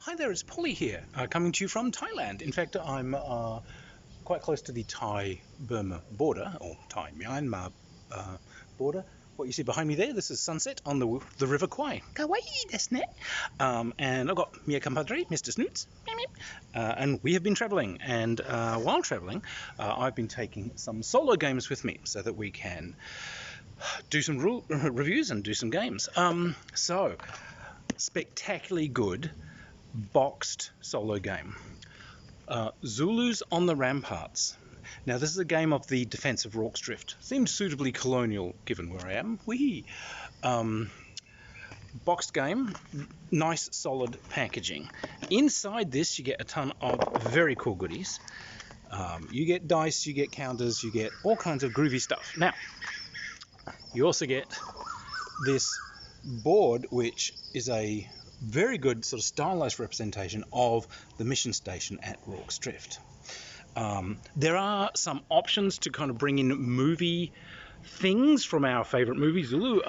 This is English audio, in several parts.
Hi there, it's Polly here, coming to you from Thailand. In fact, I'm quite close to the Thai-Burma border, or Thai-Myanmar border. What you see behind me there, this is sunset on the River Kwai. Kawaii desu ne? And I've got Mia compadre, Mr. Snoots, and we have been travelling. And while travelling, I've been taking some solo games with me so that we can do some reviews and do some games. So, spectacularly good boxed solo game. Zulus on the Ramparts. Now this is a game of the defence of Rorke's Drift. Seems suitably colonial given where I am. Boxed game, nice solid packaging. Inside this you get a ton of very cool goodies. You get dice, you get counters, you get all kinds of groovy stuff. Now, you also get this board, which is a very good sort of stylized representation of the mission station at Rorke's Drift. There are some options to kind of bring in movie things from our favourite movie, Zulu,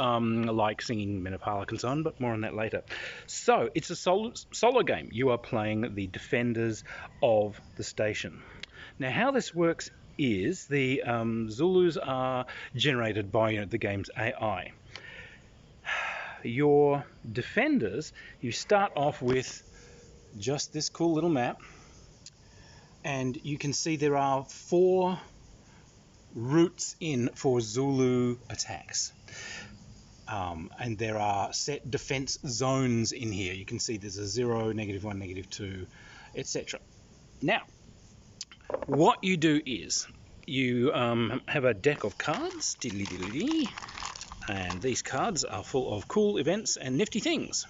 like singing Menopala and so on, but more on that later. So, it's a solo game. You are playing the defenders of the station. Now, how this works is the Zulus are generated by the game's AI. Your defenders, you start off with just this cool little map, and you can see there are 4 routes in for Zulu attacks, and there are set defense zones in here. You can see there's a 0, -1, -2, etc. Now, what you do is you have a deck of cards, and these cards are full of cool events and nifty things.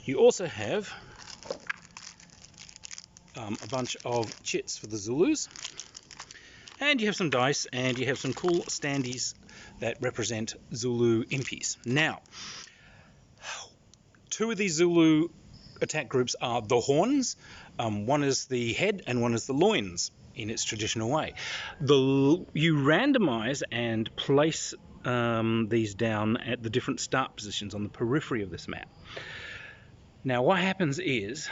You also have a bunch of chits for the Zulus, and you have some dice, and you have some cool standees that represent Zulu impies. Now, 2 of these Zulu attack groups are the horns. One is the head and one is the loins in its traditional way. You randomize and place these down at the different start positions on the periphery of this map. Now what happens is,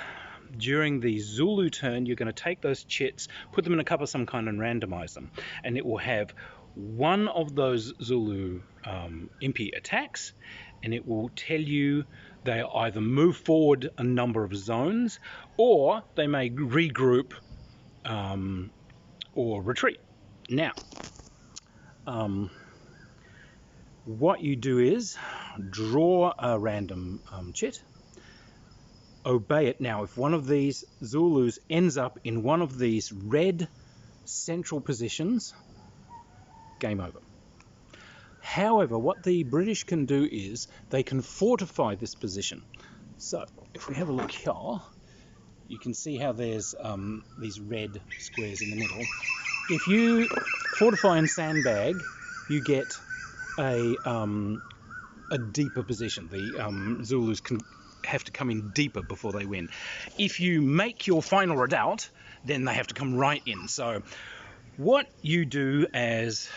during the Zulu turn, you're going to take those chits, put them in a cup of some kind and randomize them, and it will have one of those Zulu impy attacks, and it will tell you they either move forward a number of zones, or they may regroup or retreat. Now, what you do is draw a random chit, obey it. Now, if one of these Zulus ends up in one of these red central positions, game over. However, what the British can do is they can fortify this position. So, if we have a look here, you can see how there's these red squares in the middle. If you fortify and sandbag, you get a deeper position. The Zulus can have to come in deeper before they win. If you make your final redoubt, then they have to come right in. So what you do as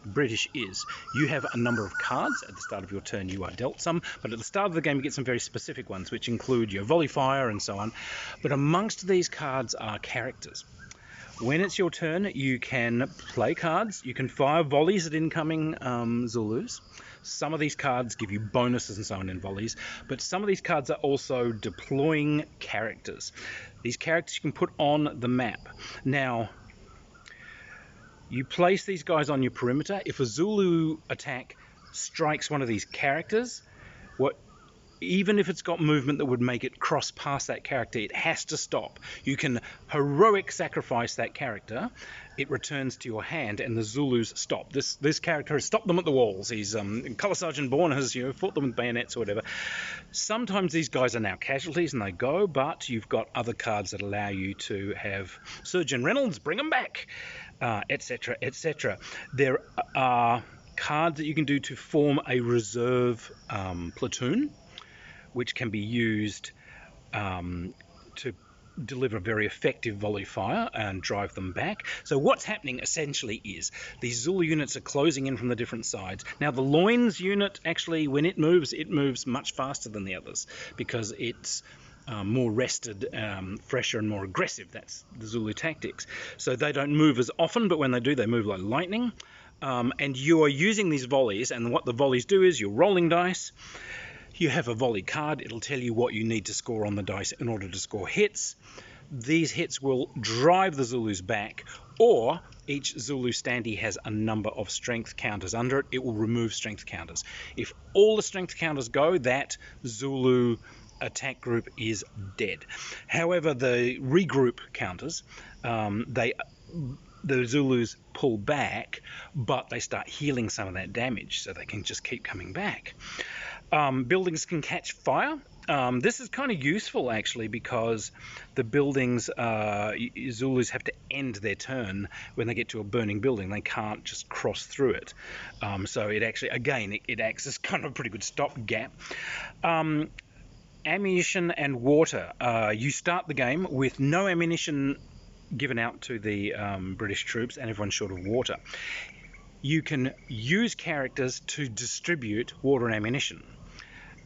British is, you have a number of cards. At the start of your turn you are dealt some, but at the start of the game you get some very specific ones, which include your volley fire and so on. But amongst these cards are characters. When it's your turn, you can play cards, you can fire volleys at incoming Zulus. Some of these cards give you bonuses and so on in volleys, but some of these cards are also deploying characters. These characters you can put on the map. Now, you place these guys on your perimeter. If a Zulu attack strikes one of these characters, even if it's got movement that would make it cross past that character, it has to stop. You can heroic sacrifice that character, it returns to your hand, and the Zulus stop. This character has stopped them at the walls. He's Colour Sergeant Bourne has fought them with bayonets or whatever. Sometimes these guys are now casualties and they go, but you've got other cards that allow you to have Surgeon Reynolds, bring them back, etc, etc. There are cards that you can do to form a reserve platoon, which can be used to deliver very effective volley fire and drive them back. So what's happening essentially is these Zulu units are closing in from the different sides. Now the loins unit, actually, when it moves much faster than the others, because it's more rested, fresher and more aggressive. That's the Zulu tactics. So they don't move as often, but when they do, they move like lightning. And you are using these volleys, and what the volleys do is you're rolling dice. You have a volley card. It'll tell you what you need to score on the dice in order to score hits. These hits will drive the Zulus back, or each Zulu standee has a number of strength counters under it. It will remove strength counters. If all the strength counters go, that Zulu attack group is dead. However, the regroup counters, the Zulus pull back, but they start healing some of that damage, so they can just keep coming back. Buildings can catch fire. This is kind of useful actually, because the buildings, Zulus have to end their turn when they get to a burning building. They can't just cross through it. So it actually, again, it acts as kind of a pretty good stopgap. Ammunition and water. You start the game with no ammunition given out to the British troops, and everyone's short of water. You can use characters to distribute water and ammunition.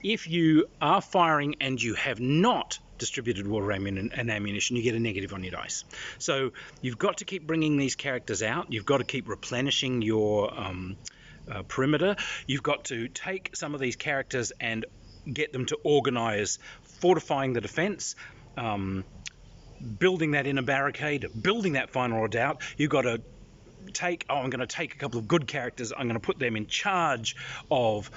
If you are firing and you have not distributed water and ammunition, you get a negative on your dice. So you've got to keep bringing these characters out. You've got to keep replenishing your perimeter. You've got to take some of these characters and get them to organize fortifying the defense, building that inner barricade, building that final redoubt. You've got to take, I'm going to take a couple of good characters, I'm going to put them in charge of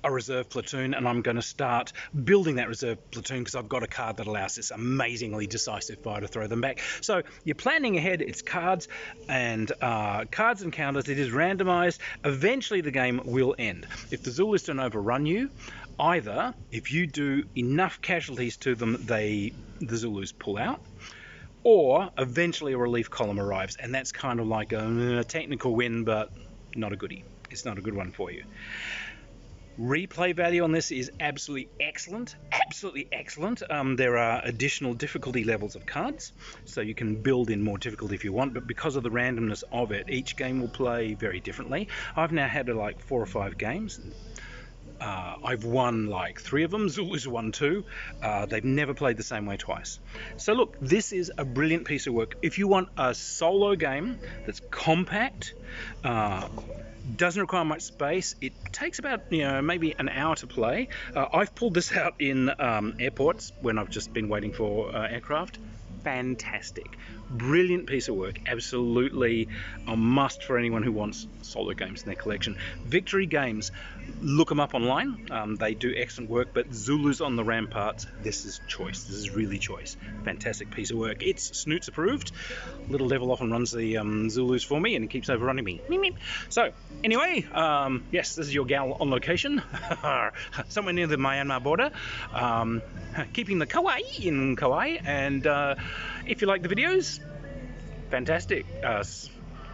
a reserve platoon, and I'm going to start building that reserve platoon because I've got a card that allows this amazingly decisive fire to throw them back. So you're planning ahead. It's cards and counters. It is randomized. Eventually the game will end. If the Zulus don't overrun you, either if you do enough casualties to them, the Zulus pull out, or eventually a relief column arrives, and that's kind of like a technical win, but not a goodie. It's not a good one for you. Replay value on this is absolutely excellent. There are additional difficulty levels of cards, so you can build in more difficulty if you want, but because of the randomness of it, each game will play very differently. I've now had like 4 or 5 games. I've won like 3 of them. Zulus won 2. They've never played the same way twice. So look, this is a brilliant piece of work. If you want a solo game that's compact, doesn't require much space, it takes about maybe an hour to play. I've pulled this out in airports when I've just been waiting for aircraft. Fantastic, brilliant piece of work, absolutely a must for anyone who wants solo games in their collection. Victory Games, look them up online. They do excellent work, but Zulus on the Ramparts, this is choice. This is really choice. Fantastic piece of work. It's Snoots approved. Little Devil often runs the Zulus for me, and he keeps overrunning me. So anyway, yes, this is your gal on location, somewhere near the Myanmar border, keeping the kawaii in Kauai. And if you like the videos, fantastic.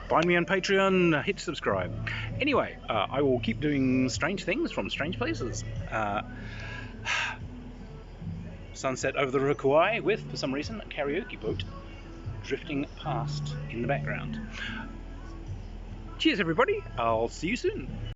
Find me on Patreon, hit subscribe. Anyway, I will keep doing strange things from strange places. Sunset over the river Kauai with, for some reason, a karaoke boat drifting past in the background. Cheers everybody, I'll see you soon.